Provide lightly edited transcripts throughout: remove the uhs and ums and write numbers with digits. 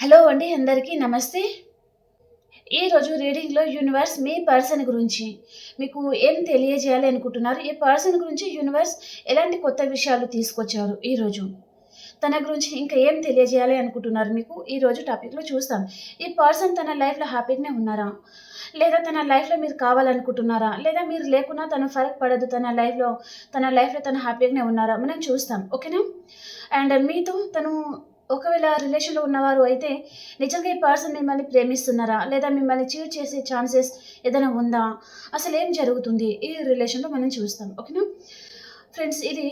Hello అండి, అందరికీ నమస్తే. ఈరోజు రీడింగ్లో యూనివర్స్ మీ పర్సన్ గురించి మీకు ఏం తెలియజేయాలి అనుకుంటున్నారు? ఈ పర్సన్ గురించి యూనివర్స్ ఎలాంటి కొత్త విషయాలు తీసుకొచ్చారు ఈరోజు? తన గురించి ఇంకా ఏం తెలియజేయాలి అనుకుంటున్నారు మీకు? ఈరోజు టాపిక్లో చూస్తాం. ఈ పర్సన్ తన లైఫ్లో హ్యాపీగానే ఉన్నారా? లేదా తన లైఫ్లో మీరు కావాలనుకుంటున్నారా? లేదా మీరు లేకున్నా తను ఫరక్ పడదు, తన లైఫ్లో తను హ్యాపీగానే ఉన్నారా? మనం చూస్తాం, ఓకేనా? అండ్ మీతో తను ఒకవేళ రిలేషన్‌లో ఉన్నవారు అయితే నిజంగా ఈ పర్సన్ మిమ్మల్ని ప్రేమిస్తున్నారా? లేదా మిమ్మల్ని చీట్ చేసే ఛాన్సెస్ ఏదైనా ఉందా? అసలేం జరుగుతుంది? ఈ రిలేషన్‌లో మనం చూస్తాం, ఓకేనా? ఫ్రెండ్స్, ఇది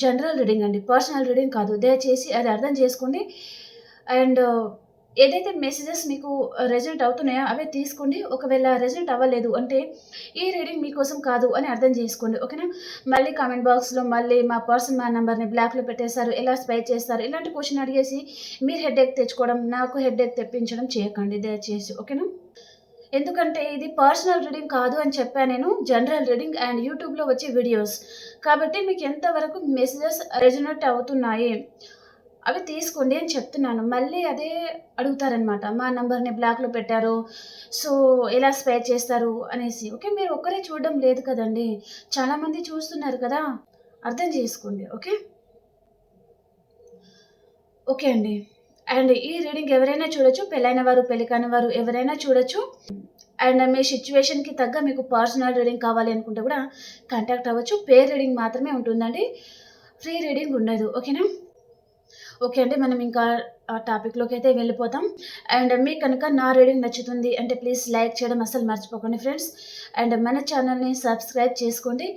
జనరల్ రీడింగ్ అండి. పర్సనల్ రీడింగ్ కాదు. దయచేసి అది అర్థం చేసుకోండి. అండ్ ఏదైతే మెసేజెస్ మీకు రెజల్ట్ అవుతున్నాయో అవే తీసుకోండి. ఒకవేళ రెజల్ట్ అవ్వలేదు అంటే ఈ రీడింగ్ మీకోసం కాదు అని అర్థం చేసుకోండి, ఓకేనా? మళ్ళీ కామెంట్ బాక్స్‌లో మళ్ళీ మా పర్సన్ మా నంబర్‌ని బ్లాక్‌లో పెట్టేశారు, ఎలా స్పై చేస్తారు, ఇలాంటి క్వెషన్ అడిగేసి మీరు హెడేక్ తెచ్చుకోవడం, నాకు హెడేక్ తెప్పించడం చేయకండి దయచేసి, ఓకేనా? ఎందుకంటే ఇది పర్సనల్ రీడింగ్ కాదు అని చెప్పా నేను. జనరల్ రీడింగ్ అండ్ యూట్యూబ్‌లో వచ్చే వీడియోస్. కాబట్టి మీకు ఎంతవరకు మెసేజెస్ రెజొనేట్ అవుతున్నాయి అవి తీసుకోండి అని చెప్తున్నాను. మళ్ళీ అదే అడుగుతారనమాట. మా నంబర్‌ని బ్లాక్‌లో పెట్టారు. సో, ఎలా స్పేర్ చేస్తారు అనేసి. ఓకే. మీరు ఒక్కరే చూడడం లేదు కదండీ. చాలామంది చూస్తున్నారు కదా! అర్థం చేసుకోండి. ఓకే. ఓకే అండి. అండ్ ఈ రీడింగ్ ఎవరైనా చూడొచ్చు. పెళ్లైన వారు, పెళ్లి కాని వారు ఎవరైనా చూడొచ్చు. అండ్ మీ సిట్యుయేషన్‌కి తగ్గ మీకు పర్సనల్ రీడింగ్ కావాలి అనుకుంటే కూడా కాంటాక్ట్ అవ్వచ్చు. పేర్ రీడింగ్ మాత్రమే ఉంటుందండి. ఫ్రీ రీడింగ్ ఉండదు. ఓకేనా? ఓకే అండి. మనం ఇంకా ఆ టాపిక్‌లోకైతే వెళ్ళిపోతాం. అండ్ మీకు కనుక నా రీడింగ్ నచ్చుతుంది అంటే ప్లీజ్ లైక్ చేయడం అస్సలు మర్చిపోకండి ఫ్రెండ్స్. అండ్ మన ఛానల్‌ని సబ్స్క్రైబ్ చేసుకోండి.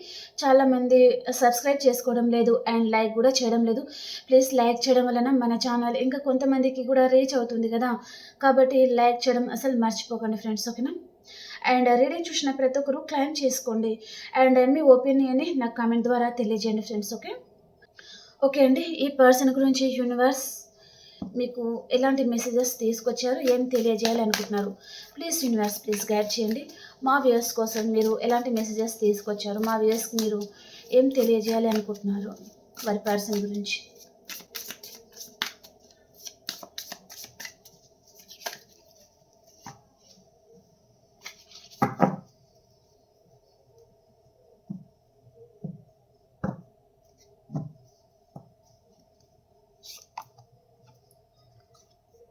చాలామంది సబ్స్క్రైబ్ చేసుకోవడం లేదు అండ్ లైక్ కూడా చేయడం లేదు. ప్లీజ్ లైక్ చేయడం వలన మన ఛానల్ ఇంకా కొంతమందికి కూడా రీచ్ అవుతుంది కదా! కాబట్టి లైక్ చేయడం అస్సలు మర్చిపోకండి ఫ్రెండ్స్, ఓకేనా? అండ్ రీడింగ్ చూసిన ప్రతి ఒక్కరు క్లెయిమ్ చేసుకోండి. అండ్ మీ ఒపీనియన్‌ని నాకు కామెంట్ ద్వారా తెలియజేయండి ఫ్రెండ్స్, ఓకే? ఓకే అండి. ఈ పర్సన్ గురించి యూనివర్స్ మీకు ఎలాంటి మెసేజెస్ తీసుకొచ్చారు? ఏం తెలియజేయాలనుకుంటున్నారు? ప్లీజ్ యూనివర్స్ ప్లీజ్ గైడ్ చేయండి. మా వ్యూయర్స్ కోసం మీరు ఎలాంటి మెసేజెస్ తీసుకొచ్చారు? మా వ్యూయర్స్‌కి మీరు ఏం తెలియజేయాలి అనుకుంటున్నారు వారి పర్సన్ గురించి?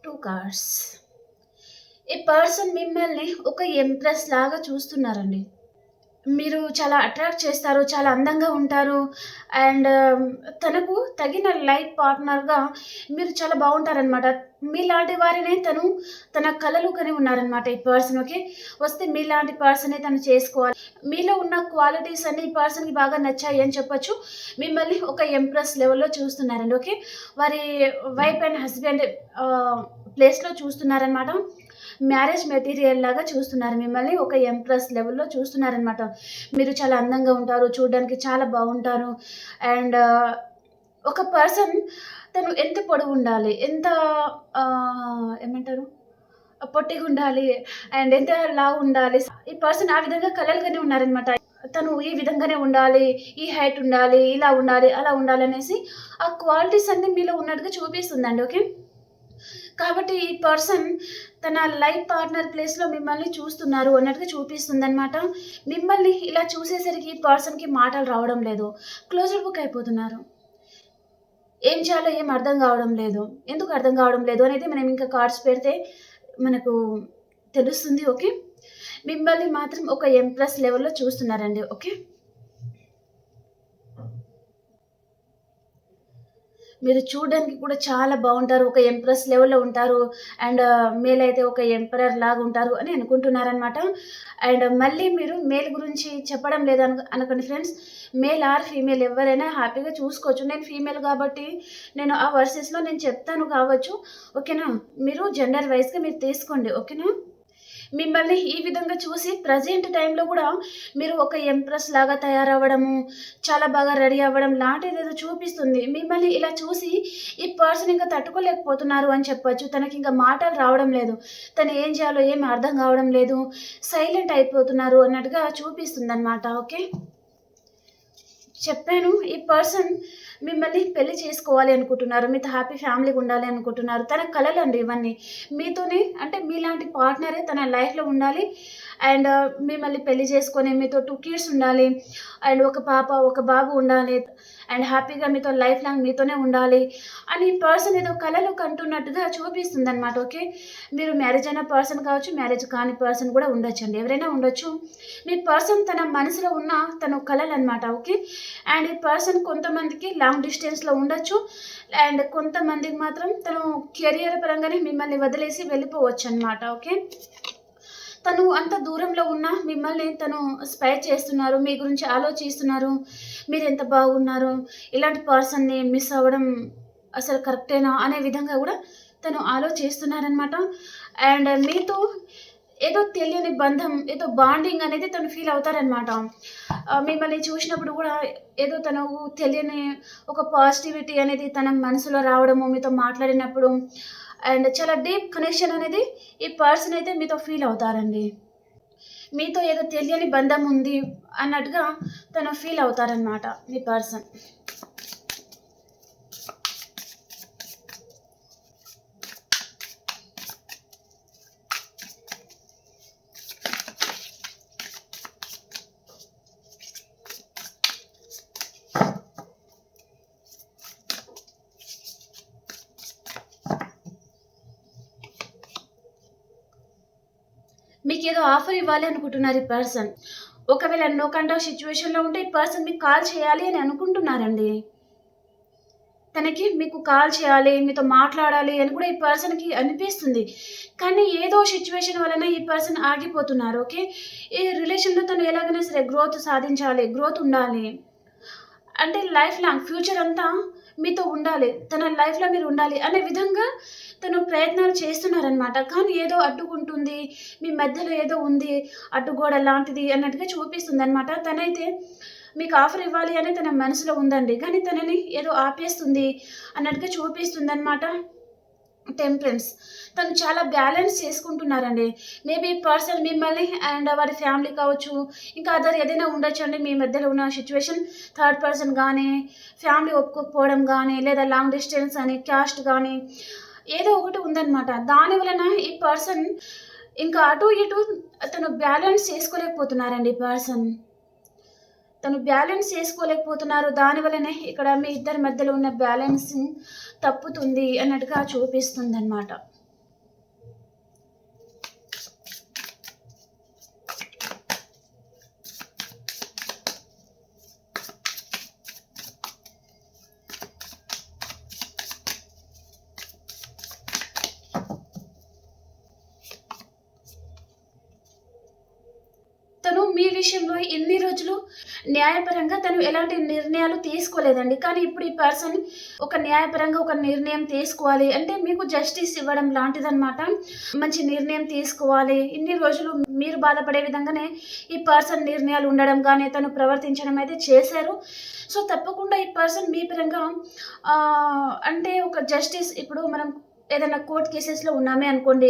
Two cards. ఈ పర్సన్ మిమ్మల్ని ఒక ఎంప్రెస్ లాగా చూస్తున్నారండి. మీరు చాలా అట్రాక్ట్ చేస్తారు. చాలా అందంగా ఉంటారు. అండ్ తనకు తగిన లైఫ్ పార్ట్నర్‌గా మీరు చాలా బావుంటారనమాట. మీలాంటి వారినే తను తన కలలు కని ఉన్నారనమాట ఈ పర్సన్, ఓకే. వస్తే మీలాంటి పర్సనే తను చేసుకోవాలి. మీలో ఉన్న క్వాలిటీస్ అన్నీ ఈ పర్సన్‌కి బాగా నచ్చాయి అని చెప్పొచ్చు. మిమ్మల్ని ఒక ఎంప్రెస్ లెవెల్‌లో చూస్తున్నారండి, ఓకే. వారి వైఫ్ అండ్ హస్బెండ్ ప్లేస్‌లో చూస్తున్నారనమాట. మ్యారేజ్ మెటీరియల్ లాగా చూస్తున్నారు మిమ్మల్ని. ఒక ఎంప్రెస్ లెవెల్‌లో చూస్తున్నారనమాట. మీరు చాలా అందంగా ఉంటారు. చూడ్డానికి చాలా బావుంటారు. అండ్ ఒక పర్సన్ తను ఎంత పొడవుండాలి, ఎంత ఏమంటారు? పొట్టిగుండాలి అండ్ ఎంత లావుండాలి. ఈ పర్సన్ ఆ విధంగా కలలుగని ఉన్నారనమాట. తను ఈ విధంగానే ఉండాలి, ఈ హైట్ ఉండాలి, ఇలా ఉండాలి, అలా ఉండాలనేసి ఆ క్వాలిటీస్ అన్నీ మీలో ఉన్నట్టుగా చూపిస్తుందండి, ఓకే. కాబట్టి ఈ పర్సన్ తన లైఫ్ పార్ట్నర్ ప్లేస్‌లో మిమ్మల్ని చూస్తున్నారు అన్నట్టుగా చూపిస్తుందనమాట. మిమ్మల్ని ఇలా చూసేసరికి ఈ పర్సన్‌కి మాటలు రావడం లేదు. క్లోజ్డ్ బుక్ అయిపోతున్నారు. ఏం చేయాలో ఏం అర్థం కావడం లేదు. ఎందుకు అర్థం కావడం లేదు అనేది మనం ఇంకా కార్డ్స్ పెడితే మనకు తెలుస్తుంది, ఓకే. మిమ్మల్ని మాత్రం ఒక ఎంప్రెస్ లెవెల్‌లో చూస్తున్నారండి, ఓకే. మీరు చూడడానికి కూడా చాలా బావుంటారు. ఒక ఎంప్రెస్ లెవెల్‌లో ఉంటారు. అండ్ మేల్ అయితే ఒక ఎంపరర్ లాగా ఉంటారు అని అనుకుంటున్నారనమాట. అండ్ మళ్ళీ మీరు మేల్ గురించి చెప్పడం అనకండి ఫ్రెండ్స్. మేల్ ఆర్ ఫీమేల్ ఎవ్వరైనా హ్యాపీగా చూసుకోవచ్చు. నేను ఫీమేల్ కాబట్టి నేను ఆ వర్సెస్‌లో నేను చెప్తాను కావచ్చు, ఓకేనా. మీరు జెండర్ వైస్‌గా మీరు తీసుకోండి, ఓకేనా. మిమ్మల్ని ఈ విధంగా చూసి ప్రెజెంట్ టైంలో గూడా మీరు ఒక ఎంప్రెస్ లాగా తయారవ్వడము, చాలా బాగా రెడీ అవ్వడం లాంటిదేదో చూపిస్తుంది. మిమ్మల్ని ఇలా చూసి ఈ పర్సన్ ఇంకా తట్టుకోలేకపోతున్నారు అని చెప్పొచ్చు. తనకింక మాటలు రావడం లేదు. తను ఏం చేయాలో ఏమి అర్థం కావడం లేదు. సైలెంట్ అయిపోతున్నారు అన్నట్టుగా చూపిస్తుందనమాట, ఓకే. చెప్పాను. ఈ పర్సన్ మిమ్మల్ని పెళ్లి చేసుకోవాలి అనుకుంటున్నారు. మీతో హ్యాపీ ఫ్యామిలీగా ఉండాలి అనుకుంటున్నారు. తన కలలండి ఇవన్నీ. మీతోనే అంటే మీలాంటి పార్ట్నరే తన లైఫ్‌లో ఉండాలి. అండ్ మిమ్మల్ని పెళ్లి చేసుకొని మీతో 2 కిడ్స్ ఉండాలి. అండ్ ఒక పాప, ఒక బాబు ఉండాలి. అండ్ హ్యాపీగా మీతో లైఫ్ లాంగ్ మీతోనే ఉండాలి అని పర్సన్ ఏదో కలలు కంటున్నట్టుగా చూపిస్తుందనమాట. ఓకే. మీరు మ్యారేజ్ అయిన పర్సన్ కావచ్చు, మ్యారేజ్ కాని పర్సన్ కూడా ఉండొచ్చండి. ఎవరైనా ఉండొచ్చు. మీ పర్సన్ తన మనసులో ఉన్న తన కలలనమాట. ఓకే. అండ్ ఈ పర్సన్ కొంతమందికి లాంగ్ డిస్టెన్స్‌లో ఉండొచ్చు. అండ్ కొంతమందికి మాత్రం తను కెరియర్ పరంగానే మిమ్మల్ని వదిలేసి వెళ్ళిపోవచ్చనమాట. ఓకే. తను అంత దూరంలో ఉన్నా మిమ్మల్ని తను స్పై చేస్తున్నారు. మీ గురించి ఆలోచిస్తున్నారు. మీరెంత బాగున్నారు. ఇలాంటి పర్సన్‌ని మిస్ అవ్వడం అసలు కరెక్టేనా అనే విధంగా గూడా తను ఆలోచిస్తున్నారనమాట. అండ్ మీతో ఏదో తెలియని బంధం, ఏదో బాండింగ్ అనేది తను ఫీల్ అవుతారనమాట. మిమ్మల్ని చూసినప్పుడు గూడా ఏదో తనకు తెలియని ఒక పాజిటివిటీ అనేది తన మనసులో రావడము, మీతో మాట్లాడినప్పుడు అండ్ చాలా డీప్ కనెక్షన్ అనేది ఈ పర్సన్ అయితే మీతో ఫీల్ అవుతారండి. మీతో ఏదో తెలియని బంధం ఉంది అన్నట్టుగా తను ఫీల్ అవుతారనమాట మీ పర్సన్. మీకేదో ఆఫర్ ఇవ్వాలి అనుకుంటున్నారు ఈ పర్సన్. ఒకవేళ నో కాంటాక్ట్ సిట్యుయేషన్‌లో ఉంటే ఈ పర్సన్ మీకు కాల్ చేయాలి అని అనుకుంటున్నారండి. తనకి మీకు కాల్ చేయాలి, మీతో మాట్లాడాలి అని కూడా ఈ పర్సన్‌కి అనిపిస్తుంది. కానీ ఏదో సిట్యుయేషన్ వలన ఈ పర్సన్ ఆగిపోతున్నారు. ఓకే. ఈ రిలేషన్‌లో తను ఎలాగైనా సరే గ్రోత్ సాధించాలి, గ్రోత్ ఉండాలి. అంటే లైఫ్ లాంగ్ ఫ్యూచర్ అంతా మీతో ఉండాలి. తన లైఫ్‌లో మీరు ఉండాలి అనే విధంగా తను ప్రయత్నాలు చేస్తున్నారనమాట. కానీ ఏదో అడ్డుకుంటుంది. మీ మధ్యలో ఏదో ఉంది. అడ్డుగోడ లాంటిది అన్నట్టుగా చూపిస్తుందనమాట. తనైతే మీకు ఆఫర్ ఇవ్వాలి అని తన మనసులో ఉందండి. కానీ తనని ఏదో ఆపేస్తుంది అన్నట్టుగా చూపిస్తుందనమాట. టెంపరెన్స్. తను చాలా బ్యాలెన్స్ చేసుకుంటున్నారండి. మేబీ పర్సన్ మిమ్మల్ని అండ్ వారి ఫ్యామిలీ కావచ్చు, ఇంకా అదర్ ఏదైనా ఉండొచ్చండి మీ మధ్యలో ఉన్న సిట్యుయేషన్. థర్డ్ పర్సన్ గానీ, ఫ్యామిలీ ఒప్పుకోకపోవడం గానీ, లేదా లాంగ్ డిస్టెన్స్ అని, క్యాస్ట్ గానీ, ఏదో ఒకటి ఉందనమాట. దాని వలన ఈ పర్సన్ ఇంకా అటు ఇటు తను బ్యాలెన్స్ చేసుకోలేకపోతున్నారండి ఈ పర్సన్. తను బ్యాలెన్స్ చేసుకోలేకపోతున్నారు. దాని వల్లనే ఇక్కడ మీ ఇద్దరి మధ్యలో ఉన్న బ్యాలెన్సింగ్ తప్పుతుంది అన్నట్టుగా చూపిస్తుందనమాట. తను మీ విషయంలో ఇన్ని రోజులు న్యాయపరంగా తను ఎలాంటి నిర్ణయాలు తీసుకోలేదండి. కానీ ఇప్పుడు ఈ పర్సన్ ఒక న్యాయపరంగా ఒక నిర్ణయం తీసుకోవాలి అంటే మీకు జస్టిస్ ఇవ్వడం లాంటిదనమాట. మంచి నిర్ణయం తీసుకోవాలి. ఇన్ని రోజులు మీరు బాధపడే విధంగానే ఈ పర్సన్ నిర్ణయాలు ఉండడం గానీ, తను ప్రవర్తించడం అయితే చేశారు. సో, తప్పకుండా ఈ పర్సన్ మీ పరంగా అంటే ఒక జస్టిస్ ఇప్పుడు మనం ఏదైనా కోర్ట్ కేసెస్‌లో ఉన్నామే అనుకోండి.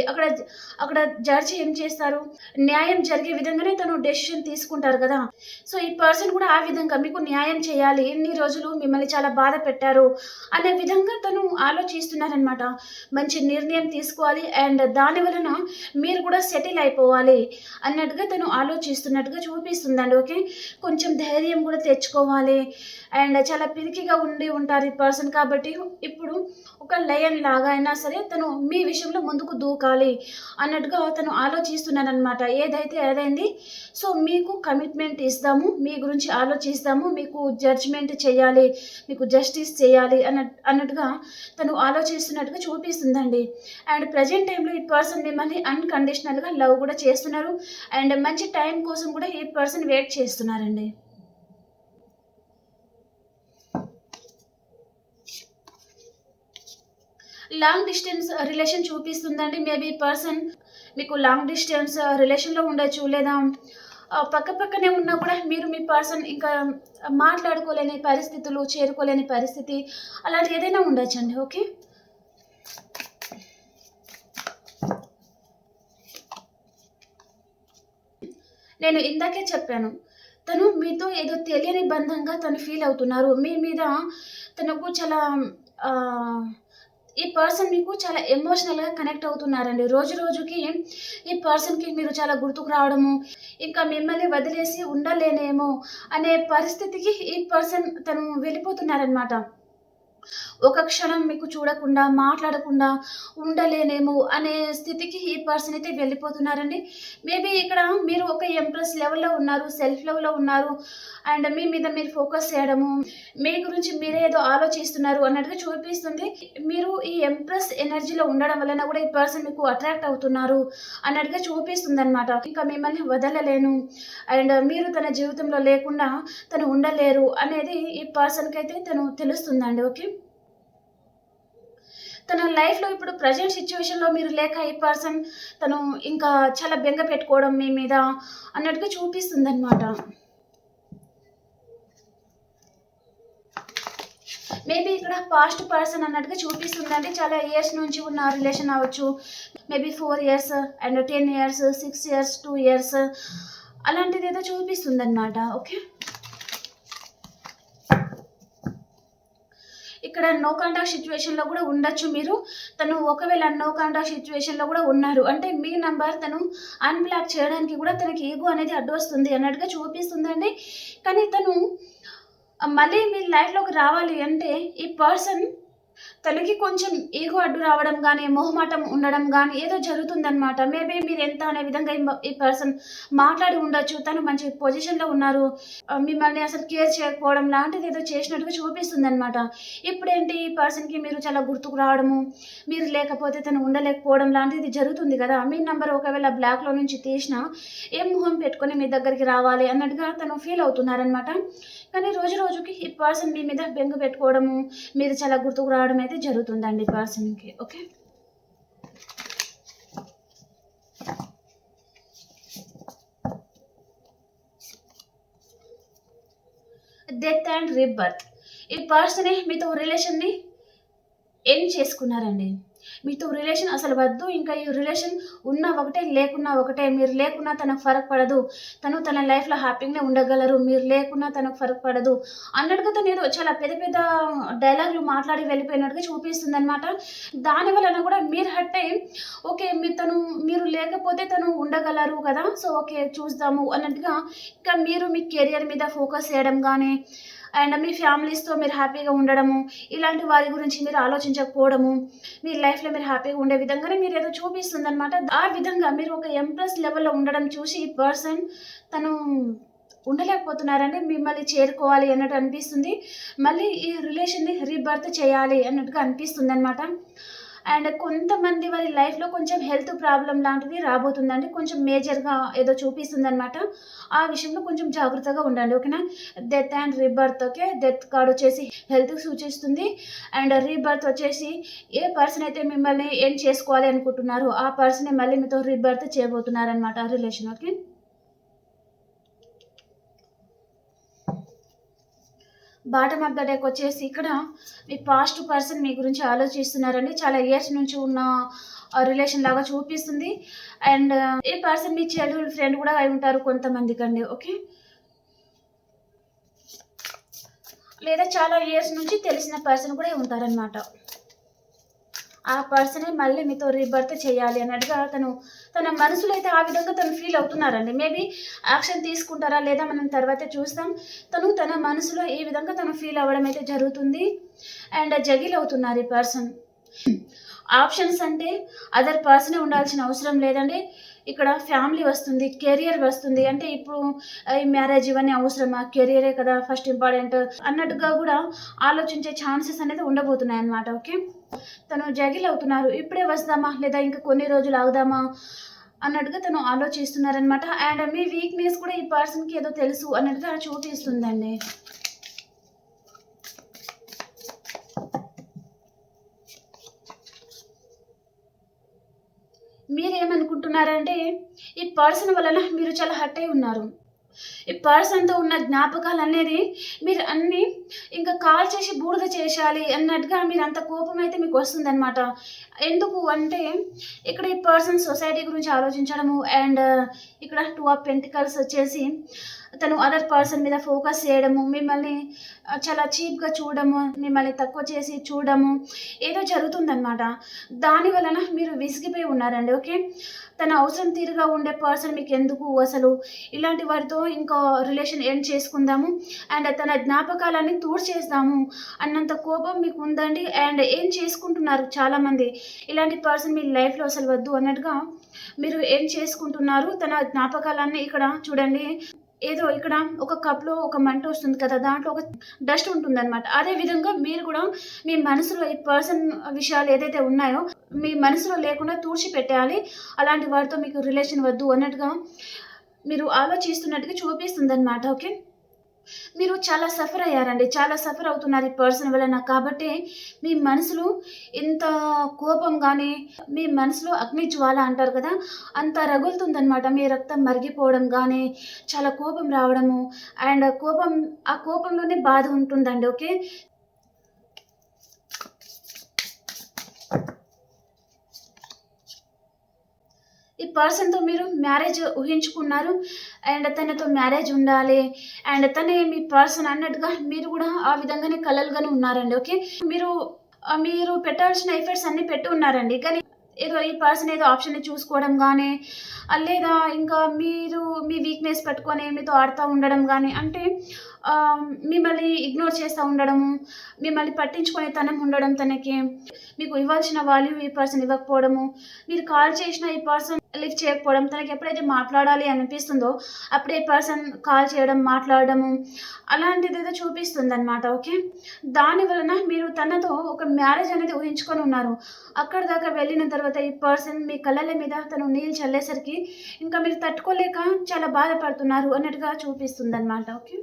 అక్కడ జడ్జి ఏం చేస్తారు? న్యాయం జరిగే విధంగానే తను డెసిషన్ తీసుకుంటారు గదా! సో, ఈ పర్సన్ కూడా ఆ విధంగా మీకు న్యాయం చేయాలి. ఇన్ని రోజులు మిమ్మల్ని చాలా బాధ పెట్టారు అనే విధంగా తను ఆలోచిస్తున్నారనమాట. మంచి నిర్ణయం తీసుకోవాలి అండ్ దాని వలన మీరు కూడా సెటిల్ అయిపోవాలి అన్నట్టుగా తను ఆలోచిస్తున్నట్టుగా చూపిస్తుందండి. ఓకే. కొంచెం ధైర్యం కూడా తెచ్చుకోవాలి అండ్ చాలా పిరికిగా ఉండి ఉంటారు ఈ పర్సన్. కాబట్టి ఇప్పుడు ఒక లయన్ లాగా అయినా సరే తను మీ విషయంలో ముందుకు దూకాలి అన్నట్టుగా తను ఆలోచిస్తున్నారనమాట. ఏదైతే అదైంది. సో, మీకు కమిట్మెంట్ ఇస్తాము. మీ గురించి ఆలోచిస్తాము. మీకు జడ్జ్‌మెంట్ చేయాలి. మీకు జస్టిస్ చేయాలి అన్నట్టుగా తను ఆలోచిస్తున్నట్టుగా చూపిస్తుందండి. అండ్ ప్రెజెంట్ టైమ్‌లో ఈ పర్సన్ మిమ్మల్ని అన్‌కండిషనల్‌గా లవ్ కూడా చేస్తున్నారు. అండ్ మంచి టైం కోసం కూడా ఈ పర్సన్ వెయిట్ చేస్తున్నారండి. లాంగ్ డిస్టెన్స్ రిలేషన్ చూపిస్తుందండి. మేబీ పర్సన్ మీకు లాంగ్ డిస్టెన్స్ రిలేషన్‌లో ఉండొచ్చు. లేదా పక్క పక్కనే ఉన్నా కూడా మీరు మీ పర్సన్ ఇంకా మాట్లాడుకోలేని పరిస్థితులు, చేరుకోలేని పరిస్థితి అలాంటిది ఏదైనా ఉండొచ్చండి. ఓకే. నేను ఇందాకే చెప్పాను. తను మీతో ఏదో తెలియని బంధంగా తను ఫీల్ అవుతున్నారు. మీ మీద తనకు చాలా ఆహ్, ఈ పర్సన్ మీకు చాలా ఎమోషనల్‌గా కనెక్ట్ అవుతున్నారండి. రోజు రోజుకి ఈ పర్సన్‌కి మీరు చాలా గుర్తుకు రావడము, ఇంకా మిమ్మల్ని వదిలేసి ఉండలేనేమో అనే పరిస్థితికి ఈ పర్సన్ తను వెళ్ళిపోతున్నారనమాట. ఒక క్షణం మీకు చూడకుండా, మాట్లాడకుండా ఉండలేనేమో అనే స్థితికి ఈ పర్సన్ అయితే వెళ్ళిపోతున్నారండి. మేబీ ఇక్కడ మీరు ఒక ఎంప్రెస్ లెవెల్‌లో ఉన్నారు, సెల్ఫ్ లవ్‌లో ఉన్నారు. అండ్ మీ మీద మీరు ఫోకస్ చేయడము, మీ గురించి మీరే ఏదో ఆలోచిస్తున్నారు అన్నట్టుగా చూపిస్తుంది. మీరు ఈ ఎంప్రెస్ ఎనర్జీలో ఉండడం వలన కూడా ఈ పర్సన్ మీకు అట్రాక్ట్ అవుతున్నారు అన్నట్టుగా చూపిస్తుందనమాట. ఇంకా మిమ్మల్ని వదలలేను అండ్ మీరు తన జీవితంలో లేకుండా తను ఉండలేరు అనేది ఈ పర్సన్‌కైతే తను తెలుస్తుందండి. ఓకే. తన లైఫ్‌లో ఇప్పుడు ప్రెజెంట్ సిట్యుయేషన్‌లో మీరు లేక ఈ పర్సన్ తను ఇంకా చాలా బెంగ పెట్టుకోవడం మీ మీద అన్నట్టుగా చూపిస్తుందనమాట. మేబీ ఇక్కడ పాస్ట్ పర్సన్ అన్నట్టుగా చూపిస్తుందండి. చాలా ఇయర్స్ నుంచి ఉన్న రిలేషన్ అవ్వచ్చు. Maybe 4 years and 10 years, 6 years, 2 years అలాంటిదేదో చూపిస్తుందనమాట. ఓకే. ఇక్కడ నో కాంటాక్ట్ సిట్యుయేషన్‌లో కూడా ఉండొచ్చు మీరు. తను ఒకవేళ నో కాంటాక్ట్ సిట్యుయేషన్‌లో కూడా ఉన్నారు అంటే మీ నంబర్ తను అన్‌బ్లాక్ చేయడానికి కూడా తనకి ఈగో అనేది అడ్డొస్తుంది అన్నట్టుగా చూపిస్తుందండి. కానీ తను మళ్ళీ మీ లైఫ్‌లోకి రావాలి అంటే ఈ పర్సన్ తనకి కొంచెం ఈగో అడ్డు రావడం గానీ, మొహమాటం ఉండడం గానీ ఏదో జరుగుతుందనమాట. మేబీ మీరెంత అనే విధంగా ఈ పర్సన్ మాట్లాడి ఉండొచ్చు. తను మంచి పొజిషన్‌లో ఉన్నారు. మిమ్మల్ని అసలు కేర్ చేయకపోవడం లాంటిదేదో చేసినట్టుగా చూపిస్తుందనమాట. ఇప్పుడేంటి ఈ పర్సన్‌కి మీరు చాలా గుర్తుకు రావడము, మీరు లేకపోతే తను ఉండలేకపోవడం లాంటిది జరుగుతుంది గదా! మీ నంబర్ ఒకవేళ బ్లాక్‌లో నుంచి తీసినా, ఏ మొహం పెట్టుకొని మీ దగ్గరికి రావాలి అన్నట్టుగా తను ఫీల్ అవుతున్నారనమాట. కానీ రోజు రోజుకి ఈ పర్సన్ మీ మీద బెంగ పెట్టుకోవడము, మీరు చాలా గుర్తుకు రావడం అయితే జరుగుతుందండి పర్సన్‌కి. ఓకే. Death and rebirth. ఈ పర్సనే మీతో రిలేషన్‌ని ఎండ్ చేసుకున్నారండి. మీతో రిలేషన్ అసలు వద్దు. ఇంకా ఈ రిలేషన్ ఉన్నా ఒకటే, లేకున్నా ఒకటే. మీరు లేకున్నా తనకు ఫరక్ పడదు. తను తన లైఫ్‌లో హ్యాపీగానే ఉండగలరు. మీరు లేకున్నా తనకు ఫరక్ పడదు అన్నట్టుగా తనేదో చాలా పెద్ద పెద్ద డైలాగులు మాట్లాడి వెళ్ళిపోయినట్టుగా చూపిస్తుందనమాట. దాని వలన కూడా మీరు హర్ట్ అయ్యి ఓకే. మీరు లేకపోతే తను ఉండగలరు కదా! సో, ఓకే చూద్దాము అన్నట్టుగా ఇంకా మీరు మీ కెరియర్ మీద ఫోకస్ చేయడం గానీ అండ్ మీ ఫ్యామిలీస్‌తో మీరు హ్యాపీగా ఉండడము, ఇలాంటి వారి గురించి మీరు ఆలోచించకపోవడము, మీ లైఫ్‌లో మీరు హ్యాపీగా ఉండే విధంగానే మీరేదో చూపిస్తుందనమాట. ఆ విధంగా మీరు ఒక ఎంప్రెస్ లెవెల్‌లో ఉండడం చూసి ఈ పర్సన్ తను ఉండలేకపోతున్నారండి. మిమ్మల్ని చేరుకోవాలి అన్నట్టు అనిపిస్తుంది. మళ్ళీ ఈ రిలేషన్‌ని రీబర్త్ చేయాలి అన్నట్టుగా అనిపిస్తుందనమాట. అండ్ కొంతమంది వారి లైఫ్‌లో కొంచెం హెల్త్ ప్రాబ్లమ్ లాంటిది రాబోతుందండి. కొంచెం మేజర్‌గా ఏదో చూపిస్తుందనమాట. ఆ విషయంలో కొంచెం జాగ్రత్తగా ఉండండి. ఓకేనా? Death and rebirth. Okay. Death card వచ్చేసి హెల్త్‌కి సూచిస్తుంది. అండ్ రీబర్త్ వచ్చేసి ఏ పర్సన్ అయితే మిమ్మల్ని ఎండ్ చేసుకోవాలి అనుకుంటున్నారో ఆ పర్సనే మళ్ళీ మీతో రీబర్త్ చేయబోతున్నారనమాట relation. Okay. Bottom of the deck వచ్చేసి ఇక్కడ మీ పాస్ట్ పర్సన్ మీ గురించి ఆలోచిస్తున్నారండి. చాలా ఇయర్స్ నుంచి ఉన్న రిలేషన్ లాగా చూపిస్తుంది. అండ్ ఈ పర్సన్ మీ చైల్డ్‌హుడ్ ఫ్రెండ్ కూడా అయి ఉంటారు కొంతమందికండి. ఓకే. లేదా చాలా ఇయర్స్ నుంచి తెలిసిన పర్సన్ కూడా ఉంటారనమాట. ఆ పర్సనే మళ్ళీ మీతో రీబర్త్ చేయాలి అన్నట్టుగా తన మనసులో అయితే ఆ విధంగా తను ఫీల్ అవుతున్నారండి. మేబీ యాక్షన్ తీసుకుంటారా లేదా మనం తర్వాతే చూస్తాం. తన మనసులో ఈ విధంగా తను ఫీల్ అవ్వడం అయితే జరుగుతుంది. అండ్ జగిల్ అవుతున్నారు ఈ పర్సన్. ఆప్షన్స్ అంటే అదర్ పర్సనే ఉండాల్సిన అవసరం లేదండి. ఇక్కడ ఫ్యామిలీ వస్తుంది, కెరియర్ వస్తుంది. అంటే ఇప్పుడు ఈ మ్యారేజ్ ఇవన్నీ అవసరమా? కెరియరే కదా ఫస్ట్ ఇంపార్టెంట్ అన్నట్టుగా గూడా ఆలోచించే ఛాన్సెస్ అనేది ఉండబోతున్నాయన్నమాట. ఓకే. తను జగిల్ అవుతున్నారు. ఇప్పుడే వస్తామా? లేదా ఇంకా కొన్ని రోజులు ఆగుదామా? అన్నట్టుగా తను ఆలోచిస్తున్నారనమాట. అండ్ మీ వీక్‌నెస్ కూడా ఈ పర్సన్‌కి ఏదో తెలుసు అన్నట్టుగా చూపిస్తుందండి. మీరేమనుకుంటున్నారంటే, ఈ పర్సన్ వలన మీరు చాలా హర్ట్ అయి ఉన్నారు. ఈ పర్సన్‌తో ఉన్న జ్ఞాపకాలనేది మీరు అన్నీ ఇంకా కాల్చేసి బూడిద చేసేయాలి అన్నట్టుగా మీరంత కోపమైతే మీకొస్తుందనమాట. ఎందుకు అంటే, ఇక్కడ ఈ పర్సన్ సొసైటీ గురించి ఆలోచించడము అండ్ ఇక్కడ 2 ఆఫ్ పెంటికల్స్ వచ్చేసి తను అదర్ పర్సన్ మీద ఫోకస్ చేయడము, మిమ్మల్ని చాలా చీప్‌గా చూడడము, మిమ్మల్ని తక్కువ చేసి చూడడము ఏదో జరుగుతుందనమాట. దాని వలన మీరు విసిగిపోయి ఉన్నారండి. ఓకే. తన అవసరం తీరుగా ఉండే పర్సన్ మీకెందుకు అసలు, ఇలాంటి వారితో ఇంకా రిలేషన్ ఎండ్ చేసుకుందాము అండ్ తన జ్ఞాపకాలన్నీ తుడిచేద్దాము అన్నంత కోపం మీకుందండి. అండ్ ఏం చేసుకుంటున్నారు చాలామంది, ఇలాంటి పర్సన్ మీ లైఫ్‌లో అసలు వద్దు అన్నట్టుగా మీరు ఏం చేసుకుంటున్నారు. తన జ్ఞాపకాలన్నీ ఇక్కడ చూడండి. ఏదో ఇక్కడ ఒక కప్‌లో ఒక మంట వస్తుంది కదా! దాంట్లో ఒక డస్ట్ ఉంటుందనమాట. అదే విధంగా మీరు కూడా మీ మనసులో ఈ పర్సన్ విషయాలు ఏదైతే ఉన్నాయో, మీ మనసులో లేకుండా తుడిచిపెట్టేయాలి. అలాంటి వారితో మీకు రిలేషన్ వద్దు అన్నట్టుగా మీరు ఆలోచిస్తున్నట్టుగా చూపిస్తుందనమాట. ఓకే. మీరు చాలా సఫర్ అయ్యారండి. చాలా సఫర్ అవుతున్నారు ఈ పర్సన్ వలన. కాబట్టే మీ మనసులో ఇంత కోపం గానీ, మీ మనసులో అగ్ని జ్వాల అంటారు కదా! అంత రగులుతుందనమాట. మీ రక్తం మరిగిపోవడం గానీ, చాలా కోపం రావడము అండ్ ఆ కోపంలోనే బాధ ఉంటుందండి. ఓకే. ఈ పర్సన్‌తో మీరు మ్యారేజ్ ఊహించుకున్నారు. అండ్ తనతో మ్యారేజ్ ఉండాలి. అండ్ తనే మీ పర్సన్ అన్నట్టుగా మీరు గూడా ఆ విధంగానే కలలుగని ఉన్నారండి. ఓకే. మీరు మీరు పెట్టాల్సిన ఎఫర్ట్స్ అన్నీ పెట్టి ఉన్నారండి. కానీ ఏదో ఈ పర్సన్ ఏదో ఆప్షన్‌ని చూసుకోవడం గానీ, లేదా ఇంకా మీరు మీ వీక్‌నెస్ పట్టుకొని మీతో ఆడుతా ఉండడం గానీ, అంటే మిమ్మల్ని ఇగ్నోర్ చేస్తా ఉండడము, మిమ్మల్ని పట్టించుకునే తనం ఉండడం తనకి, మీకు ఇవ్వాల్సిన వాల్యూ ఈ పర్సన్ ఇవ్వకపోవడము, మీరు కాల్ చేసినా ఈ పర్సన్ లిఫ్ట్ చేయకపోవడం, తనకి ఎప్పుడైతే మాట్లాడాలి అనిపిస్తుందో అప్పుడే ఈ పర్సన్ కాల్ చేయడం, మాట్లాడడము అలాంటిదేదో చూపిస్తుందనమాట. ఓకే. దాని వలన మీరు తనతో ఒక మ్యారేజ్ అనేది ఊహించుకొని ఉన్నారు. అక్కడి దాకా వెళ్ళిన తర్వాత ఈ పర్సన్ మీ కళ్ళల మీద తను నీళ్ళు చల్లేసరికి ఇంకా మీరు తట్టుకోలేక చాలా బాధపడుతున్నారు అన్నట్టుగా చూపిస్తుందనమాట. ఓకే.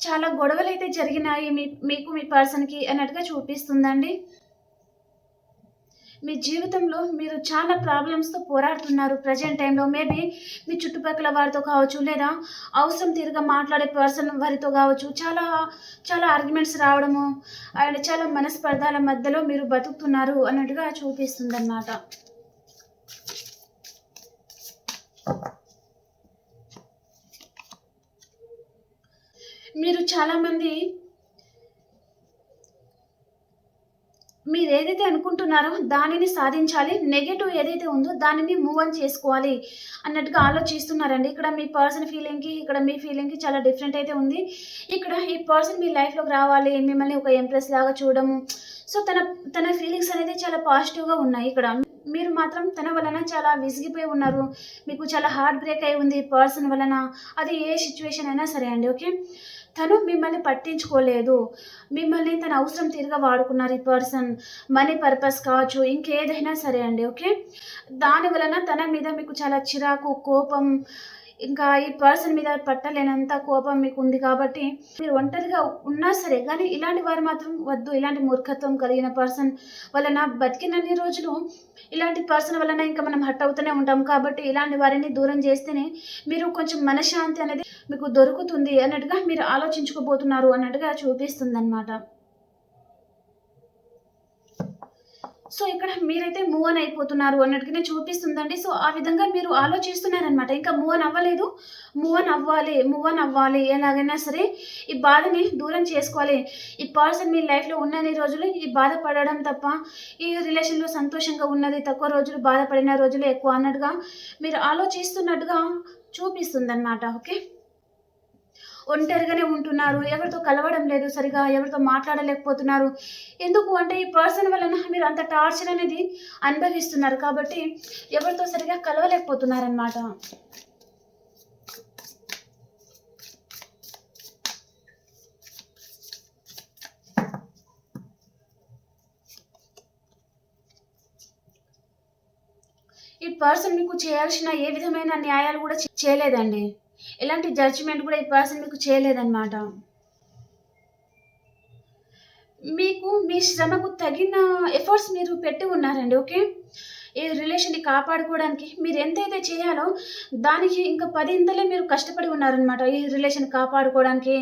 చాలా గొడవలైతే జరిగినాయి మీకు మీ పర్సన్‌కి అన్నట్టుగా చూపిస్తుందండి. మీ జీవితంలో మీరు చాలా ప్రాబ్లమ్స్‌తో పోరాడుతున్నారు ప్రెజెంట్ టైమ్‌లో. మేబీ మీ చుట్టుపక్కల వారితో కావచ్చు, లేదా అవసరం తీరుగా మాట్లాడే పర్సన్ వారితో కావచ్చు. చాలా చాలా ఆర్గ్యుమెంట్స్ రావడము అండ్ చాలా మనస్పర్ధాల మధ్యలో మీరు బతుకుతున్నారు అన్నట్టుగా చూపిస్తుందన్నమాట. మీరు చాలామంది మీరేదైతే అనుకుంటున్నారో దానిని సాధించాలి. నెగెటివ్ ఏదైతే ఉందో దానిని మూవ్ ఆన్ చేసుకోవాలి అన్నట్టుగా ఆలోచిస్తున్నారండి. ఇక్కడ మీ పర్సన్ ఫీలింగ్‌కి, ఇక్కడ మీ ఫీలింగ్‌కి చాలా డిఫరెంట్ అయితే ఉంది. ఇక్కడ ఈ పర్సన్ మీ లైఫ్‌లోకి రావాలి, మిమ్మల్ని ఒక ఎంప్రెస్ లాగా చూడడము. సో, తన ఫీలింగ్స్ అనేది చాలా పాజిటివ్‌గా ఉన్నాయి ఇక్కడ. మీరు మాత్రం తన వలన చాలా విసిగిపోయి ఉన్నారు. మీకు చాలా హార్ట్ బ్రేక్ అయి ఉంది ఈ పర్సన్ వలన. అది ఏ సిట్యుయేషన్ అయినా సరే అండి. ఓకే. తను మిమ్మల్ని పట్టించుకోలేదు. మిమ్మల్ని తన అవసరం తీరుగా వాడుకున్నారు ఈ పర్సన్. మనీ పర్పస్ కావచ్చు, ఇంకేదైనా సరే అండి. ఓకే. దాని వలన తన మీద మీకు చాలా చిరాకు, కోపం, ఇంకా ఈ పర్సన్ మీద పట్టలేనంత కోపం మీకుంది కాబట్టి, మీరు ఒంటరిగా ఉన్నా సరే గానీ, ఇలాంటి వారు మాత్రం వద్దు. ఇలాంటి మూర్ఖత్వం కలిగిన పర్సన్ వలన బతికినన్ని రోజులు ఇలాంటి పర్సన్ వలన ఇంకా మనం హర్ట్ అవుతూనే ఉంటాం. కాబట్టి ఇలాంటి వారిని దూరం చేస్తేనే మీరు కొంచెం మనశ్శాంతి అనేది మీకు దొరుకుతుంది అన్నట్టుగా మీరు ఆలోచించుకోబోతున్నారు అన్నట్టుగా చూపిస్తుందనమాట. సో, ఇక్కడ మీరైతే మూవ్ ఆన్ అయిపోతున్నారు అన్నట్టుగానే చూపిస్తుందండి. సో, ఆ విధంగా మీరు ఆలోచిస్తున్నారనమాట. ఇంకా మూవ్ ఆన్ అవ్వలేదు. మూవ్ ఆన్ అవ్వాలి. ఎలాగైనా సరే ఈ బాధని దూరం చేసుకోవాలి. ఈ పర్సన్ మీ లైఫ్‌లో ఉన్నన్ని రోజులు ఈ బాధపడడం తప్ప, ఈ రిలేషన్‌లో సంతోషంగా ఉన్నది తక్కువ రోజులు, బాధపడిన రోజులు ఎక్కువ అన్నట్టుగా మీరు ఆలోచిస్తున్నట్టుగా చూపిస్తుందనమాట. ఓకే. ఒంటరిగానే ఉంటున్నారు. ఎవరితో కలవడం లేదు సరిగా. ఎవరితో మాట్లాడలేకపోతున్నారు. ఎందుకు అంటే ఈ పర్సన్ వలన మీరు అంత టార్చర్ అనేది అనుభవిస్తున్నారు. కాబట్టి ఎవరితో సరిగా కలవలేకపోతున్నారనమాట. ఈ పర్సన్ మీకు చేయాల్సిన ఏ విధమైన న్యాయాలు కూడా చేయలేదండి. ఎలాంటి జడ్జిమెంట్ కూడా ఈ పర్సన్ మీకు చేయలేదనమాట. మీకు మీ శ్రమకు తగిన ఎఫర్ట్స్ మీరు పెట్టి ఉన్నారండి. ఓకే. ఈ రిలేషన్‌ని కాపాడుకోవడానికి మీరు ఎంతైతే చేయాలో దానికి ఇంకా పదింతలే మీరు కష్టపడి ఉన్నారనమాట. ఈ రిలేషన్ కాపాడుకోవడానికి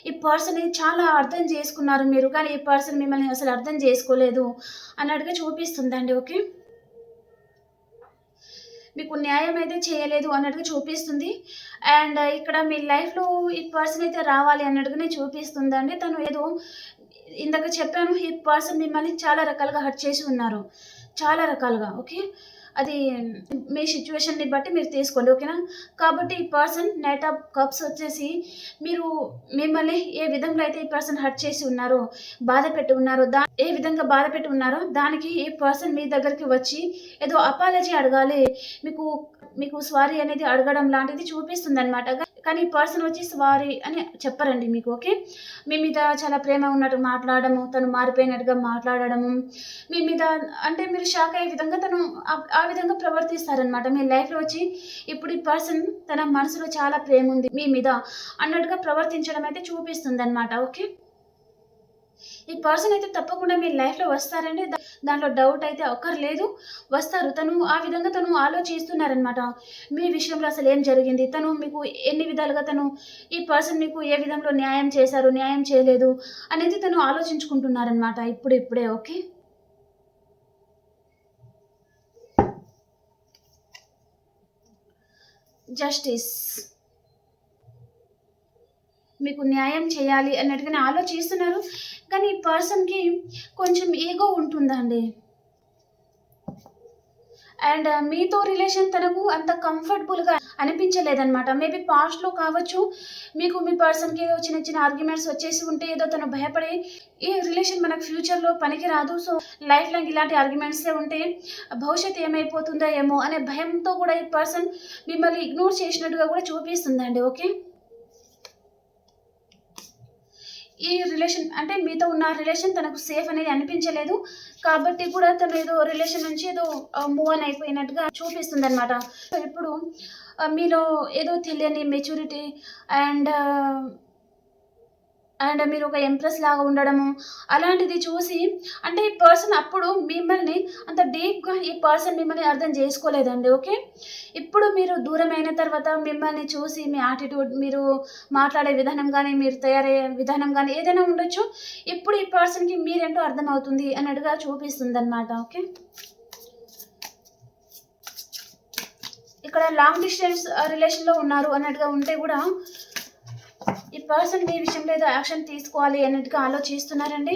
ఈ పర్సన్‌ని చాలా అర్థం చేసుకున్నారు మీరు. కానీ ఈ పర్సన్ మిమ్మల్ని అసలు అర్థం చేసుకోలేదు అన్నట్టుగా చూపిస్తుందండి. ఓకే. మీకు న్యాయం అయితే చేయలేదు అన్నట్టుగా చూపిస్తుంది. అండ్ ఇక్కడ మీ లైఫ్‌లో ఈ పర్సన్ అయితే రావాలి అన్నట్టుగానే చూపిస్తుందండి. తను ఏదో ఇందాక చెప్పాను, ఈ పర్సన్ మిమ్మల్ని చాలా రకాలుగా హర్ట్ చేసి ఉన్నారు. చాలా రకాలుగా. ఓకే. అది మీ సిట్యుయేషన్‌ని బట్టి మీరు తీసుకోండి. ఓకేనా? కాబట్టి ఈ పర్సన్ నైట్ ఆఫ్ కప్స్ వచ్చేసి మీరు మిమ్మల్ని ఏ విధంగా అయితే ఈ పర్సన్ హర్ట్ చేసి ఉన్నారో, బాధపెట్టి ఉన్నారో, ఏ విధంగా బాధపెట్టి ఉన్నారో దానికి ఈ పర్సన్ మీ దగ్గరికి వచ్చి ఏదో అపాలజీ అడగాలి. మీకు మీకు సారీ అనేది అడగడం లాంటిది చూపిస్తుందనమాట. కానీ ఈ పర్సన్ వచ్చి సారీ అని చెప్పరండి మీకు. ఓకే. మీ మీద చాలా ప్రేమ ఉన్నట్టు మాట్లాడడము, తను మారిపోయినట్టుగా మాట్లాడడము, మీ మీద అంటే మీరు షాక్ అయ్యే విధంగా తను ఆ విధంగా ప్రవర్తిస్తారనమాట. మీ లైఫ్‌లో వచ్చి ఇప్పుడు ఈ పర్సన్ తన మనసులో చాలా ప్రేమ ఉంది మీ మీద అన్నట్టుగా ప్రవర్తించడం అయితే చూపిస్తుందనమాట. ఓకే. ఈ పర్సన్ అయితే తప్పకుండా మీ లైఫ్‌లో వస్తారండి. దాంట్లో డౌట్ అయితే అక్కర్లేదు. వస్తారు. ఆ విధంగా తను ఆలోచిస్తున్నారనమాట. మీ విషయంలో అసలేం జరిగింది? తను మీకు ఎన్ని విధాలుగా ఈ పర్సన్ మీకు ఏ విధంలో న్యాయం చేశారు, న్యాయం చేయలేదు అనేది తను ఆలోచించుకుంటున్నారనమాట ఇప్పుడే. ఓకే. జస్టిస్. మీకు న్యాయం చేయాలి అన్నట్టుగానే ఆలోచిస్తున్నారు. కానీ ఈ పర్సన్‌కి కొంచెం ఈగో ఉంటుందండి. అండ్ మీతో రిలేషన్ తనకు అంత కంఫర్టబుల్‌గా అనిపించలేదనమాట. మేబీ పాస్ట్‌లో కావచ్చు, మీకు మీ పర్సన్‌కి ఏదో చిన్న ఆర్గ్యుమెంట్స్ వచ్చేసి ఉంటే ఏదో తను భయపడి ఈ రిలేషన్ మనకు ఫ్యూచర్‌లో పనికిరాదు. సో, లైఫ్ లాంగ్ ఇలాంటి ఆర్గ్యుమెంట్సే ఉంటే భవిష్యత్తు ఏమైపోతుందో ఏమో అనే భయంతో కూడా ఈ పర్సన్ మిమ్మల్ని ఇగ్నోర్ చేసినట్టుగా కూడా చూపిస్తుందండి. ఓకే. ఈ రిలేషన్ అంటే మీతో ఉన్న రిలేషన్ తనకు సేఫ్ అనేది అనిపించలేదు. కాబట్టి కూడా తను ఏదో రిలేషన్ నుంచి ఏదో మూవ్ ఆన్ అయిపోయినట్టుగా చూపిస్తుందనమాట. సో, ఇప్పుడు మీలో ఏదో తెలియని మెచ్యూరిటీ అండ్ మీరు ఒక ఎంప్రెస్ లాగా ఉండడము, అలాంటిది చూసి అంటే ఈ పర్సన్ అప్పుడు మిమ్మల్ని అంత డీప్‌గా ఈ పర్సన్ మిమ్మల్ని అర్థం చేసుకోలేదండి. ఓకే. ఇప్పుడు మీరు దూరమైన తర్వాత మిమ్మల్ని చూసి మీ యాటిట్యూడ్, మీరు మాట్లాడే విధానం గానీ, మీరు తయారయ్యే విధానం గానీ ఏదైనా ఉండొచ్చు. ఇప్పుడు ఈ పర్సన్‌కి మీరేంటో అర్థమవుతుంది అన్నట్టుగా చూపిస్తుందనమాట. ఓకే. ఇక్కడ లాంగ్ డిస్టెన్స్ రిలేషన్‌లో ఉన్నారు అన్నట్టుగా ఉంటే గూడా ఈ పర్సన్ మీ విషయంలో ఏదో యాక్షన్ తీసుకోవాలి అన్నట్టుగా ఆలోచిస్తున్నారండి.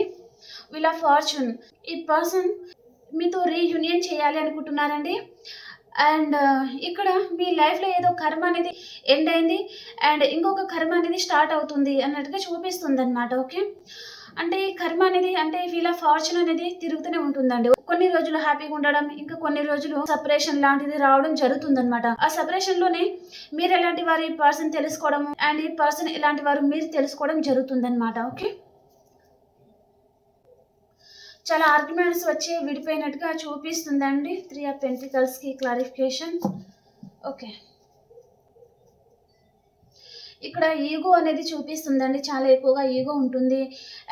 Wheel of fortune. ఈ పర్సన్ మీతో రీయూనియన్ చేయాలి అనుకుంటున్నారండి. అండ్ ఇక్కడ మీ లైఫ్‌లో ఏదో కర్మ అనేది ఎండ్ అయింది. అండ్ ఇంకొక కర్మ అనేది స్టార్ట్ అవుతుంది అన్నట్టుగా చూపిస్తుందనమాట. ఓకే. అంటే ఈ కర్మ అనేది అంటే వీల్ ఆఫ్ ఫార్చ్యూన్ అనేది తిరుగుతూనే ఉంటుందండి. కొన్ని రోజులు హ్యాపీగా ఉండడం, ఇంకా కొన్ని రోజులు సెపరేషన్ లాంటిది రావడం జరుగుతుందనమాట. ఆ సెపరేషన్‌లోనే మీరు ఎలాంటి వారు ఈ పర్సన్ తెలుసుకోవడం అండ్ ఈ పర్సన్ ఎలాంటి వారు మీరు తెలుసుకోవడం జరుగుతుందనమాట. ఓకే. చాలా ఆర్గ్యుమెంట్స్ వచ్చి విడిపోయినట్టుగా చూపిస్తుందండి. 3 ఆఫ్ పెంటికల్స్‌కి క్లారిఫికేషన్. ఓకే. ఇక్కడ ఈగో అనేది చూపిస్తుందండి. చాలా ఎక్కువగా ఈగో ఉంటుంది.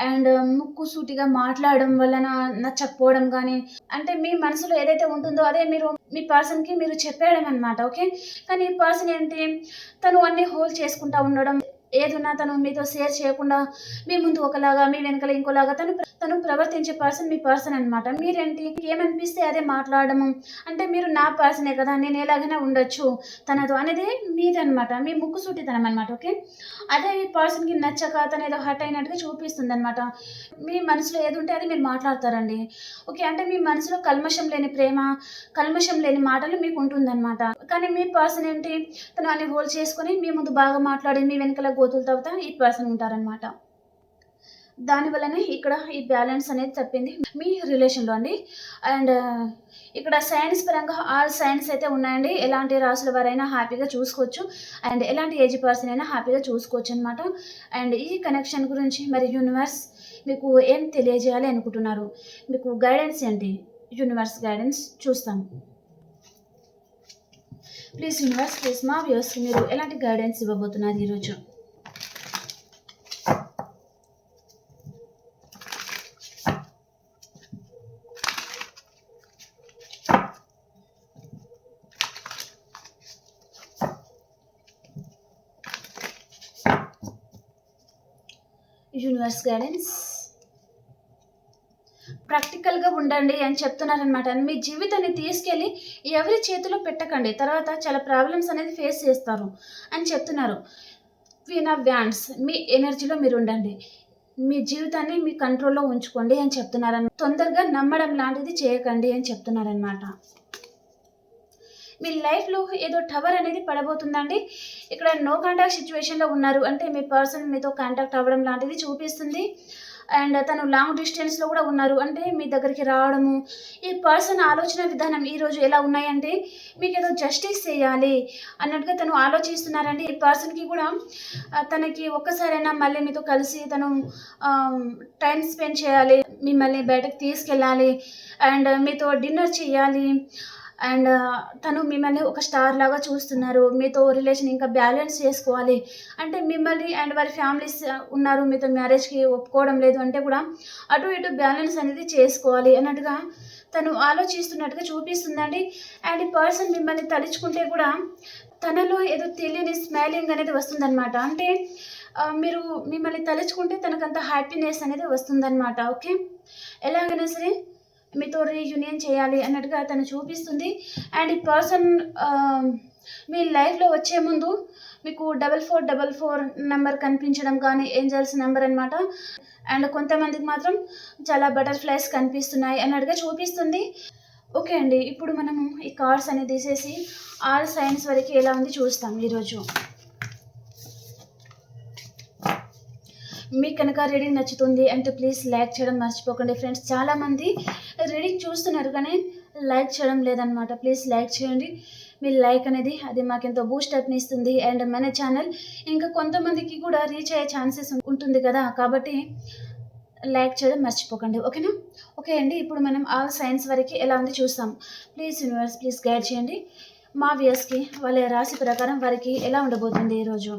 అండ్ ముక్కుసూటిగా మాట్లాడడం వలన నచ్చకపోవడం గానీ, అంటే మీ మనసులో ఏదైతే ఉంటుందో అదే మీరు మీ పర్సన్‌కి మీరు చెప్పేయడం అనమాట. ఓకే. కానీ ఈ పర్సన్ ఏంటి, తను అన్నీ హోల్డ్ చేసుకుంటా ఉండడం. ఏదున్నా తను మీతో షేర్ చేయకుండా మీ ముందు ఒకలాగా, మీ వెనకాల ఇంకోలాగా తను ప్రవర్తించే పర్సన్ మీ పర్సన్ అనమాట. మీరేంటి ఏమనిపిస్తే అదే మాట్లాడడము. అంటే మీరు నా పర్సనే కదా! నేను ఎలాగైనా ఉండొచ్చు తనతో అనేది మీదనమాట. మీ ముక్కుసూటితనం అనమాట. ఓకే. అదే ఈ పర్సన్‌కి నచ్చక తనేదో హర్ట్ అయినట్టుగా చూపిస్తుందనమాట. మీ మనసులో ఏదుంటే అది మీరు మాట్లాడతారండి. ఓకే. అంటే మీ మనసులో కల్మషం లేని ప్రేమ, కల్మషం లేని మాటలు మీకుంటుందనమాట. కానీ మీ పర్సన్ ఏంటి, తను అన్ని హోల్డ్ చేసుకొని మీ ముందు బాగా మాట్లాడి, మీ వెనకాల గోతులు తవ్వుతా ఈ పర్సన్ ఉంటారనమాట. దానివల్లనే ఇక్కడ ఈ బ్యాలెన్స్ అనేది తప్పింది మీ రిలేషన్‌లో అండి. అండ్ ఇక్కడ సైన్స్ పరంగా ఆల్ సైన్స్ అయితే ఉన్నాయండి. ఎలాంటి రాసుల వారైనా హ్యాపీగా చూసుకోవచ్చు. అండ్ ఎలాంటి ఏజ్ పర్సన్ అయినా హ్యాపీగా చూసుకోవచ్చనమాట. అండ్ ఈ కనెక్షన్ గురించి మరి యూనివర్స్ మీకు ఏం తెలియజేయాలి అనుకుంటున్నారు? మీకు గైడెన్స్ ఏంటి? యూనివర్స్ గైడెన్స్ చూస్తాం. ప్లీజ్ యూనివర్స్, ప్లీజ్ మా వ్యూవర్స్‌కి మీరు ఎలాంటి గైడెన్స్ ఇవ్వబోతున్నారు ఈరోజు? యూనివర్స్ గైడెన్స్ ప్రాక్టికల్‌గా ఉండండి అని చెప్తున్నారనమాట. మీ జీవితాన్ని తీసుకెళ్ళి ఎవరి చేతిలో పెట్టకండి. తర్వాత చాలా ప్రాబ్లమ్స్ అనేది ఫేస్ చేస్తారు అని చెప్తున్నారు. క్వీన్ ఆఫ్ వ్యాండ్స్, మీ ఎనర్జీలో మీరు ఉండండి. మీ జీవితాన్ని మీ కంట్రోల్‌లో ఉంచుకోండి అని చెప్తున్నారన్ తొందరగా నమ్మడం లాంటిది చేయకండి అని చెప్తున్నారనమాట. మీ లైఫ్‌లో ఏదో టవర్ అనేది పడబోతుందండి. ఇక్కడ నో కాంటాక్ట్ సిట్యుయేషన్‌లో ఉన్నారు. అంటే మీ పర్సన్ మీతో కాంటాక్ట్ అవ్వడం లాంటిది చూపిస్తుంది. అండ్ తను లాంగ్ డిస్టెన్స్‌లో కూడా ఉన్నారు. అంటే మీ దగ్గరికి రావడము, ఈ పర్సన్ ఆలోచన విధానం ఈరోజు ఎలా ఉన్నాయంటే, మీకేదో జస్టిస్ చేయాలి అన్నట్టుగా తను ఆలోచిస్తున్నారండి. ఈ పర్సన్‌కి కూడా తనకి ఒక్కసారైనా మళ్ళీ మీతో కలిసి తను టైమ్ స్పెండ్ చేయాలి. మిమ్మల్ని బయటకి తీసుకెళ్ళాలి. అండ్ మీతో డిన్నర్ చేయాలి. అండ్ తను మిమ్మల్ని ఒక స్టార్ లాగా చూస్తున్నారు. మీతో రిలేషన్ ఇంకా బ్యాలెన్స్ చేసుకోవాలి. అంటే మిమ్మల్ని అండ్ వారి ఫ్యామిలీస్ ఉన్నారు. మీతో మ్యారేజ్‌కి ఒప్పుకోవడం లేదు అంటే కూడా అటు ఇటు బ్యాలెన్స్ అనేది చేసుకోవాలి అన్నట్టుగా తను ఆలోచిస్తున్నట్టుగా చూపిస్తుందండి. అండ్ ఈ పర్సన్ మిమ్మల్ని తలుచుకుంటే కూడా తనలో ఏదో తెలియని స్మైలింగ్ అనేది వస్తుందనమాట. అంటే మీరు మిమ్మల్ని తలుచుకుంటే తనకంత హ్యాపీనెస్ అనేది వస్తుందనమాట. ఓకే. ఎలాగైనా సరే మీతో రీయూనియన్ చేయాలి అన్నట్టుగా తను చూపిస్తుంది. అండ్ ఈ పర్సన్ మీ లైఫ్‌లో వచ్చే ముందు మీకు 4444 నంబర్ కనిపించడం కానీ ఏంజెల్స్ నంబర్ అనమాట. అండ్ కొంతమందికి మాత్రం చాలా బటర్‌ఫ్లైస్ కనిపిస్తున్నాయి అన్నట్టుగా చూపిస్తుంది. ఓకే అండి. ఇప్పుడు మనము ఈ కార్డ్స్ అనేది తీసేసి ఆల్ సైన్స్ వరకి ఎలా ఉంది చూస్తాం ఈరోజు. మీకు కనుక రీడింగ్ నచ్చుతుంది అంటే ప్లీజ్ లైక్ చేయడం మర్చిపోకండి ఫ్రెండ్స్. చాలామంది రీడింగ్ చూస్తున్నారు కానీ లైక్ చేయడం లేదనమాట. ప్లీజ్ లైక్ చేయండి. మీ లైక్ అనేది అది మాకెంతో బూస్టప్ని ఇస్తుంది. అండ్ మన ఛానల్ ఇంకా కొంతమందికి కూడా రీచ్ అయ్యే ఛాన్సెస్ ఉంటుంది కదా, కాబట్టి లైక్ చేయడం మర్చిపోకండి. ఓకేనా? ఓకే అండి. ఇప్పుడు మనం ఆల్ సైన్స్ వరకు ఎలా ఉంది చూస్తాం. ప్లీజ్ యూనివర్స్ ప్లీజ్ గైడ్ చేయండి మా వ్యూయర్స్కి. వాళ్ళ రాశి ప్రకారం వారికి ఎలా ఉండబోతుంది ఈరోజు.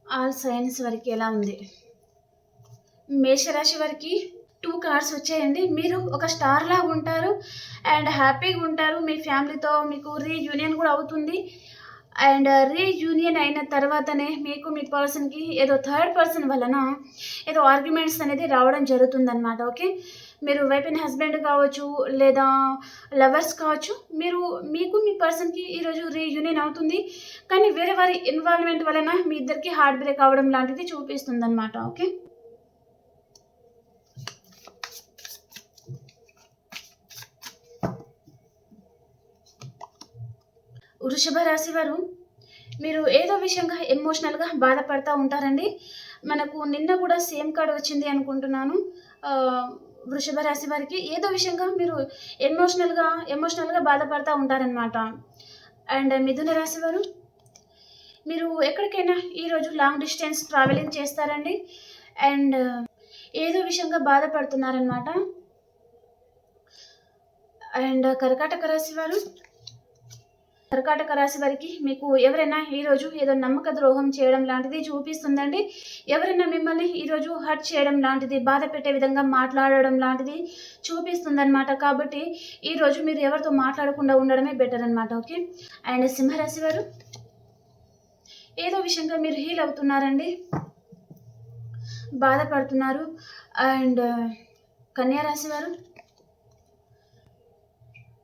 ఆల్ సైన్స్ వరకు ఎలా ఉంది. మేషరాశి వారికి 2 కార్డ్స్ వచ్చాయండి. మీరు ఒక స్టార్ లాగా ఉంటారు అండ్ హ్యాపీగా ఉంటారు. మీ ఫ్యామిలీతో మీకు రీయూనియన్ కూడా అవుతుంది. అండ్ రీయూనియన్ అయిన తర్వాతనే మీకు మీ పర్సన్‌కి ఏదో థర్డ్ పర్సన్ వలన ఏదో ఆర్గ్యుమెంట్స్ అనేది రావడం జరుగుతుందనమాట. ఓకే. మీరు వైఫ్ అండ్ హస్బెండ్ కావచ్చు లేదా లవర్స్ కావచ్చు. మీకు మీ పర్సన్‌కి ఈరోజు రీయూనియన్ అవుతుంది. కానీ వేరే వారి ఇన్వాల్వ్‌మెంట్ వలన మీ ఇద్దరికి హార్ట్ బ్రేక్ అవ్వడం లాంటిది చూపిస్తుందనమాట. ఓకే. వృషభ రాశి వారు మీరు ఏదో విషయంగా ఎమోషనల్‌గా బాధపడతా ఉంటారండి. మనకు నిన్న కూడా సేమ్ కార్డ్ వచ్చింది అనుకుంటున్నాను. వృషభ రాశి వారికి ఏదో విషయంగా మీరు ఎమోషనల్‌గా బాధపడతా ఉంటారనమాట. అండ్ మిథున రాశి వారు మీరు ఎక్కడికైనా ఈరోజు లాంగ్ డిస్టెన్స్ ట్రావెలింగ్ చేస్తారండి. అండ్ ఏదో విషయంగా బాధపడుతున్నారనమాట. అండ్ కర్కాటక రాశి వారికి మీకు ఎవరైనా ఈరోజు ఏదో నమ్మక ద్రోహం చేయడం లాంటిది చూపిస్తుందండి. ఎవరైనా మిమ్మల్ని ఈరోజు హర్ట్ చేయడం లాంటిది, బాధ పెట్టే విధంగా మాట్లాడడం లాంటిది చూపిస్తుందన్నమాట. కాబట్టి ఈరోజు మీరు ఎవరితో మాట్లాడకుండా ఉండడమే బెటర్ అనమాట. ఓకే. అండ్ సింహరాశి వారు ఏదో విషయంగా మీరు హీల్ అవుతున్నారండి, బాధపడుతున్నారు. అండ్ కన్యా రాశి వారు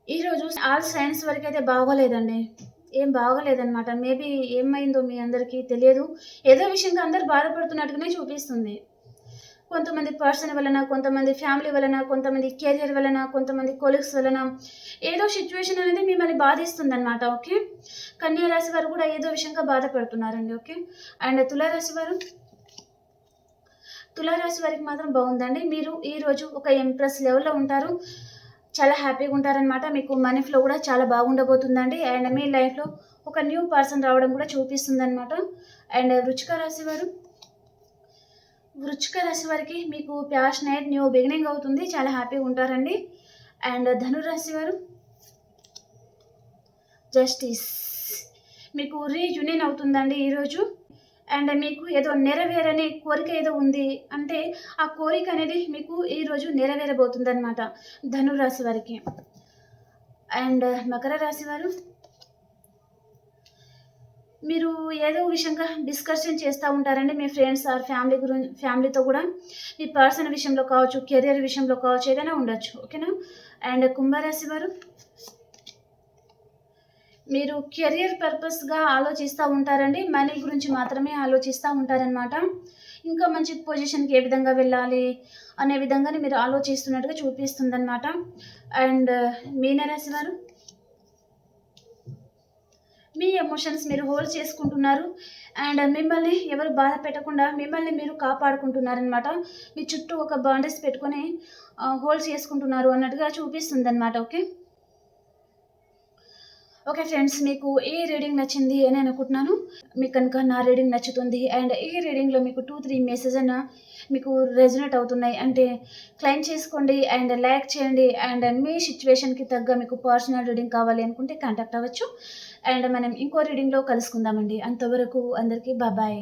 ఈరోజు ఆల్ సైన్స్ వరకు అయితే బాగోలేదండి. ఏం బాగోలేదనమాట. మేబీ ఏమైందో మీ అందరికీ తెలియదు. ఏదో విషయంగా అందరూ బాధపడుతున్నట్టుగానే చూపిస్తుంది. కొంతమంది పర్సన్ వలన, కొంతమంది ఫ్యామిలీ వలన, కొంతమంది కెరియర్ వలన, కొంతమంది కొలీగ్స్ వలన ఏదో సిచ్యువేషన్ అనేది మిమ్మల్ని బాధిస్తుందన్నమాట. ఓకే. కన్యా రాశి వారు కూడా ఏదో విషయంగా బాధపడుతున్నారండి. ఓకే. అండ్ తులారాశి వారికి మాత్రం బాగుందండి. మీరు ఈరోజు ఒక ఎంప్రెస్ లెవెల్లో ఉంటారు. చాలా హ్యాపీగా ఉంటారనమాట. మీకు మనీ ఫ్లో కూడా చాలా బాగుండబోతుందండి. అండ్ మీ లైఫ్లో ఒక న్యూ పర్సన్ రావడం కూడా చూపిస్తుందన్నమాట. అండ్ వృశ్చిక రాశి వారికి మీకు ప్యాషనేట్ న్యూ బిగినింగ్ అవుతుంది. చాలా హ్యాపీగా ఉంటారండి. అండ్ ధనురాశి వారు జస్టిస్, మీకు రీయూనియన్ అవుతుందండి ఈరోజు. అండ్ మీకు ఏదో నెరవేరని కోరిక ఏదో ఉంది. అంటే ఆ కోరిక అనేది మీకు ఈరోజు నెరవేరబోతుందనమాట ధనురాశి వారికి. అండ్ మకర రాశి వారు, మీరు ఏదో విషయంగా డిస్కషన్ చేస్తూ ఉంటారండి మీ ఫ్రెండ్స్ ఆర్ ఫ్యామిలీతో కూడా. మీ పర్సనల్ విషయంలో కావచ్చు, కెరియర్ విషయంలో కావచ్చు, ఏదైనా ఉండొచ్చు. ఓకేనా. అండ్ కుంభరాశి వారు, మీరు కెరియర్ పర్పస్గా ఆలోచిస్తూ ఉంటారండి. మనీ గురించి మాత్రమే ఆలోచిస్తూ ఉంటారనమాట. ఇంకా మంచి పొజిషన్కి ఏ విధంగా వెళ్ళాలి అనే విధంగానే మీరు ఆలోచిస్తున్నట్టుగా చూపిస్తుందన్నమాట. అండ్ మీనరాశి వారు, మీ ఎమోషన్స్ మీరు హోల్డ్ చేసుకుంటున్నారు. అండ్ మిమ్మల్ని ఎవరు బాధ పెట్టకుండా మిమ్మల్ని మీరు కాపాడుకుంటున్నారనమాట. మీ చుట్టూ ఒక బౌండరీస్ పెట్టుకొని హోల్డ్ చేసుకుంటున్నారు అన్నట్టుగా చూపిస్తుంది అనమాట. ఓకే. ఓకే ఫ్రెండ్స్, మీకు ఈ రీడింగ్ నచ్చింది అని అనుకుంటున్నాను. మీకు కనుక నా రీడింగ్ నచ్చుతుంది అండ్ ఈ రీడింగ్లో మీకు 2-3 మెసేజ్ అన్న మీకు రెజొనేట్ అవుతున్నాయి అంటే క్లైమ్ చేసుకోండి అండ్ లైక్ చేయండి. అండ్ మీ సిచ్యువేషన్కి తగ్గ మీకు పర్సనల్ రీడింగ్ కావాలి అనుకుంటే కాంటాక్ట్ అవ్వచ్చు. అండ్ మనం ఇంకో రీడింగ్లో కలుసుకుందామండి. అంతవరకు అందరికీ బాయ్.